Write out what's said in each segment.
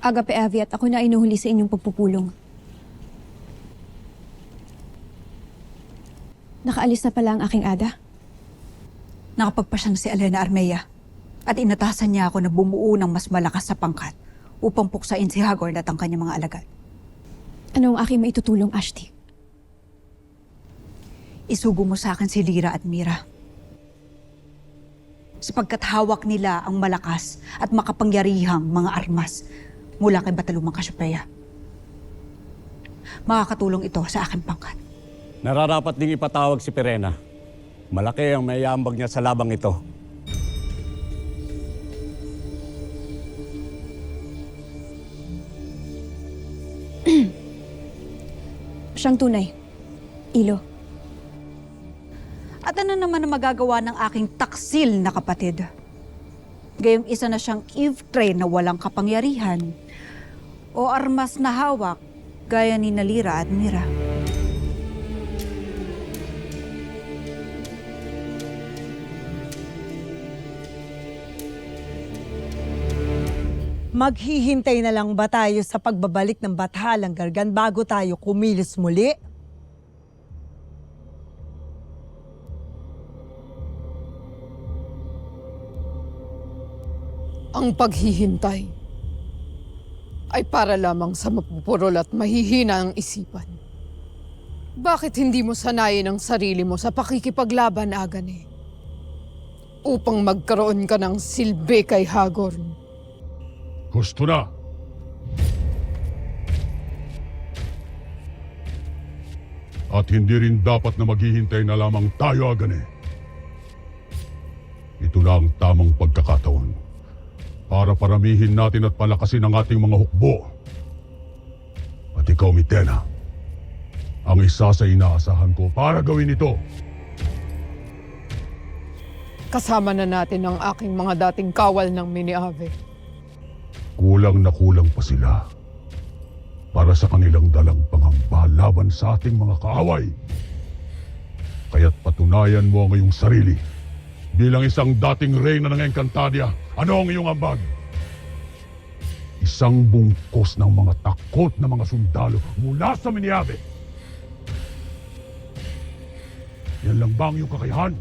Agape Avi at ako na inuhuli sa inyong pagpupulong. Nakaalis na pala ang aking ada. Nakapagpasya na si Elena Armea at inatasan niya ako na bumuo ng mas malakas sa pangkat upang puksain si Hagorn at ang kanyang mga alagad. Ano ang aking maitutulong, Ashti? Isugo mo sa akin si Lyra at Mira. Sapagkat hawak nila ang malakas at makapangyarihang mga armas mula kay Batalumang Cassiopeia. Makakatulong ito sa aking pangkat. Nararapat ding ipatawag si Pirena. Malaki ang mayambag niya sa labang ito. Siyang tunay. Ilo. At ano naman ang magagawa ng aking taksil na kapatid? Gayong isa na siyang Eve-Train na walang kapangyarihan o armas na hawak gaya ni Lyra at Mira. Maghihintay na lang ba tayo sa pagbabalik ng Bathalang Gargan bago tayo kumilos muli? Ang paghihintay ay para lamang sa mapupurol at mahihina ang isipan. Bakit hindi mo sanayin ang sarili mo sa pakikipaglaban, Agane? Upang magkaroon ka ng silbi kay Hagorn. Gusto na. At hindi rin dapat na maghihintay na lamang tayo, Agane. Ito na ang tamang pagkakataon para paramihin natin at palakasin ang ating mga hukbo. At ikaw, Mitena, ang isa sa inaasahan ko para gawin ito. Kasama na natin ang aking mga dating kawal ng Mini-Ave. Kulang na kulang pa sila para sa kanilang dalang pangamba laban sa ating mga kaaway. Kaya't patunayan mo ang iyong sarili. Bilang isang dating reyna ng Encantadia, ano ang iyong ambag? Isang bungkos ng mga takot na mga sundalo mula sa Mini-Ave. Yan lang ba ang iyong kakayahan?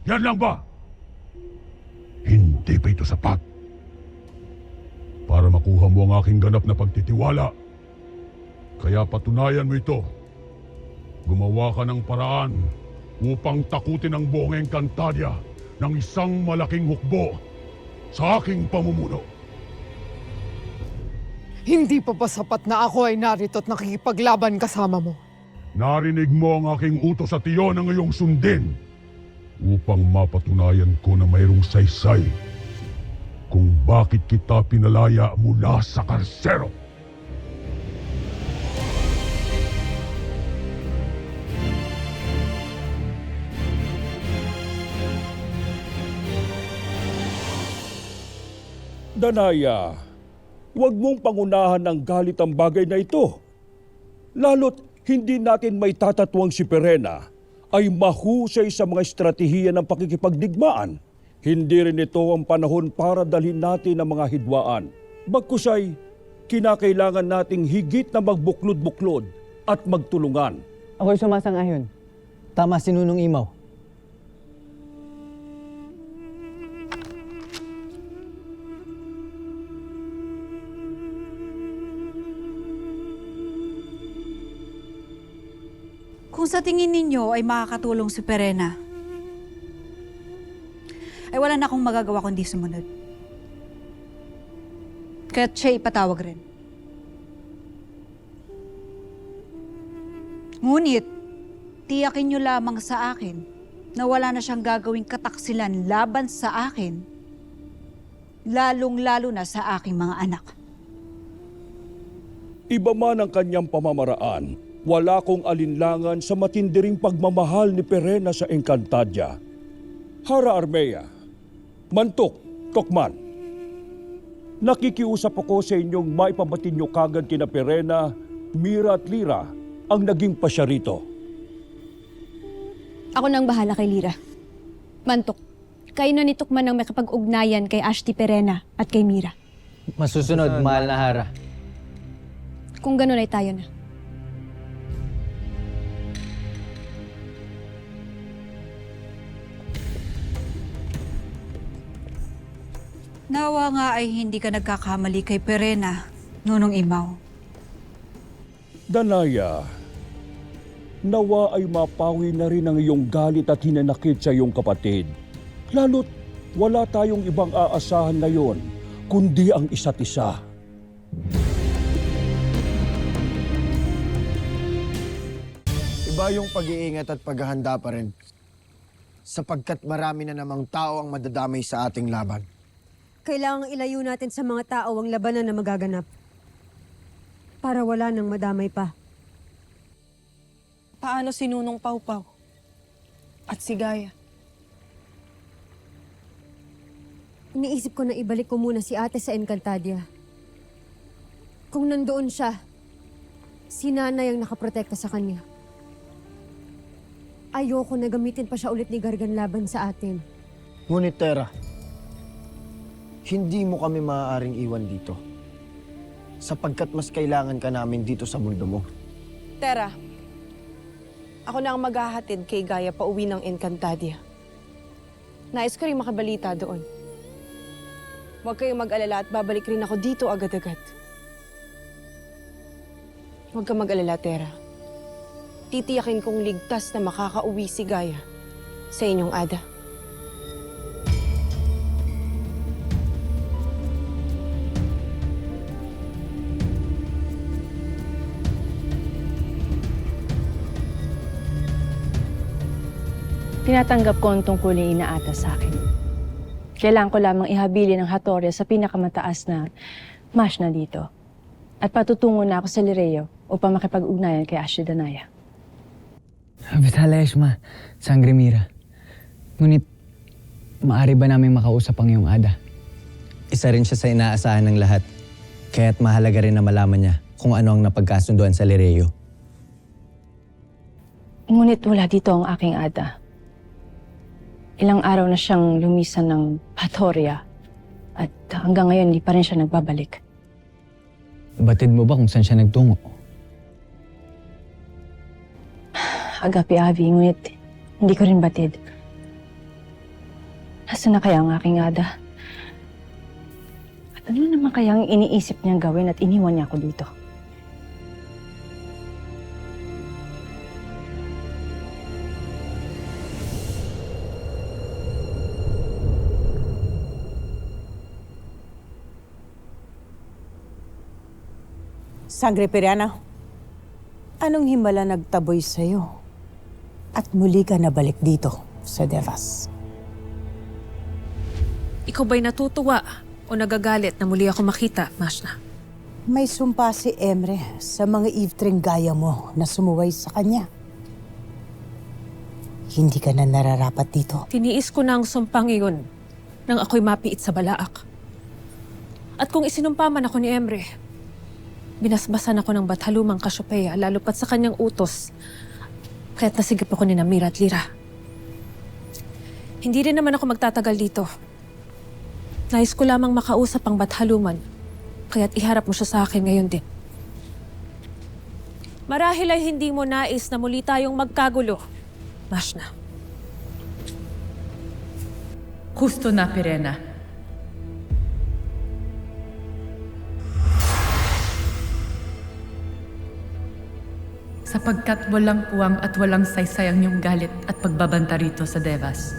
Yan lang ba? Hindi pa ito sapat para makuha mo ang aking ganap na pagtitiwala. Kaya patunayan mo ito. Gumawa ka ng paraan upang takutin ang buong Encantadia ng isang malaking hukbo sa aking pamumuno. Hindi pa ba sapat na ako ay narito at nakikipaglaban kasama mo? Narinig mo ang aking utos at iyon ang iyong sundin upang mapatunayan ko na mayroong saysay kung bakit kita pinalaya mula sa karsero. Danaya, huwag mong pangunahan ng galit ang bagay na ito. Lalo't hindi natin may tatatwang si Pirena ay mahusay sa mga estratehiya ng pakikipagdigmaan. Hindi rin ito ang panahon para dalhin natin ang mga hidwaan. Bagkus ay kinakailangan nating higit na magbuklod-buklod at magtulungan. Ako'y sumasang-ayon. Tama si Nunong Imaw. Kung sa tingin ninyo ay makakatulong si Pirena, ay wala na akong magagawa kundi sumunod. Kaya't siya ipatawag rin. Ngunit, tiyakin nyo lamang sa akin na wala na siyang gagawing kataksilan laban sa akin, lalong-lalo na sa aking mga anak. Iba man ang kanyang pamamaraan, wala kong alinlangan sa matindiring pagmamahal ni Pirena sa Encantadia. Hara Armea, Mantok, Tokman, nakikiusap ako sa inyong maipabatid nyo kagad kina Pirena, Mira at Lyra ang naging pasya rito. Ako nang bahala kay Lyra. Mantok, Kayo na nitukman ng makipag-ugnayan kay Ashti Perena at kay Mira. Masusunod, mahal na Hara. Kung ganun ay tayo na. Nawa nga ay hindi ka nagkakamali kay Perena, Nunong Imaw. Danaya, nawa ay mapawi na rin ang iyong galit at hinanakit sa iyong kapatid. Lalo't wala tayong ibang aasahan ngayon, kundi ang isa't isa. Iba yung pag-iingat at paghahanda pa rin. Sapagkat marami na namang tao ang madadamay sa ating laban. Kailangang ilayo natin sa mga tao ang labanan na magaganap. Para wala nang madamay pa. Paano si Nunong Pawpaw? At si Gaya? Iniisip ko na ibalik ko muna si ate sa Encantadia. Kung nandoon siya, si nanay ang nakaprotekta sa kanya. Ayoko na gamitin pa siya ulit ni Gargan laban sa atin. Ngunit Tera, hindi mo kami maaaring iwan dito. Sapagkat mas kailangan ka namin dito sa mundo mo. Tera, ako na ang maghahatid kay Gaya pauwi ng Encantadia. Nais ko rin makabalita doon. Huwag kayong mag-alala at babalik rin ako dito agad-agad. Huwag kang mag-alala, Tera. Titiyakin kong ligtas na makakauwi si Gaya sa inyong Ada. Tinatanggap ko ang tungkulin inaata sa akin. Kailangan ko lamang ihabilin ang Hattorya sa pinakamataas na mash na dito. At patutungo na ako sa Lireo upang makipag-ugnayan kay Ashti Danaya. Abitala Eshma, Sangre Mira. Ngunit, maaari ba namin makausap ang iyong Ada? Isa rin siya sa inaasahan ng lahat. Kaya't mahalaga rin na malaman niya kung ano ang napagkasunduan sa Lireo. Ngunit wala dito ang aking Ada. Ilang araw na siyang lumisan ng Hattorya at hanggang ngayon hindi pa rin siya nagbabalik. Batid mo ba kung saan siya nagtungo? Agapi Avi, ngunit hindi ko rin batid. Nasaan na kaya ang aking Ada? At ano naman kaya ang iniisip niyang gawin at iniwan niya ako dito? Sangre Perena, anong himala nagtaboy sa'yo? At muli ka nabalik dito sa Devas? Ikaw ba'y natutuwa o nagagalit na muli ako makita, Mashna? May sumpa si Emre sa mga evetring gaya mo na sumuway sa kanya. Hindi ka na nararapat dito. Tiniis ko na ang sumpang iyon nang ako'y mapiit sa Balaak. At kung isinumpa man ako ni Emre, binasbasan ako ng Bathalumang Cassiopeia, lalo pat sa kanyang utos. Kaya't nasigip ako ni Mira at Lira. Hindi rin naman ako magtatagal dito. Nais ko lamang makausap ang Bathaluman, kaya't iharap mo siya sa akin ngayon din. Marahil ay hindi mo nais na muli tayong magkagulo, Mashna. Husto na, Perena. Sapagkat walang puwang at walang saysay ang iyong galit at pagbabanta rito sa Devas.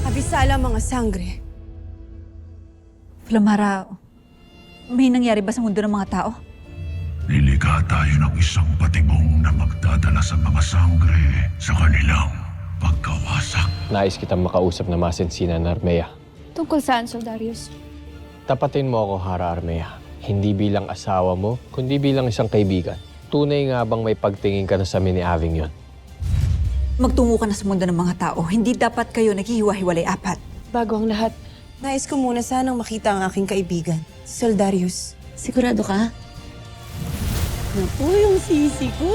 Abisala mga sangre. Flamara, may nangyari ba sa mundo ng mga tao? Nilikha tayo ng isang patibong na magdadala sa mga sangre sa kanilang pagkawasak. Nais kitang makausap na masensina na Armea. Tungkol saan, Soldarius? Tapatin mo ako, Hara Armea. Hindi bilang asawa mo, kundi bilang isang kaibigan. Tunay nga bang may pagtingin ka na sa amin ni Aving yon? Magtungo ka na sa mundo ng mga tao. Hindi dapat kayo naghihiwa-hiwalay apat. Bago ang lahat, nais ko muna sanang makita ang aking kaibigan, Soldarius. Sigurado ka? Naku, yung sisi ko.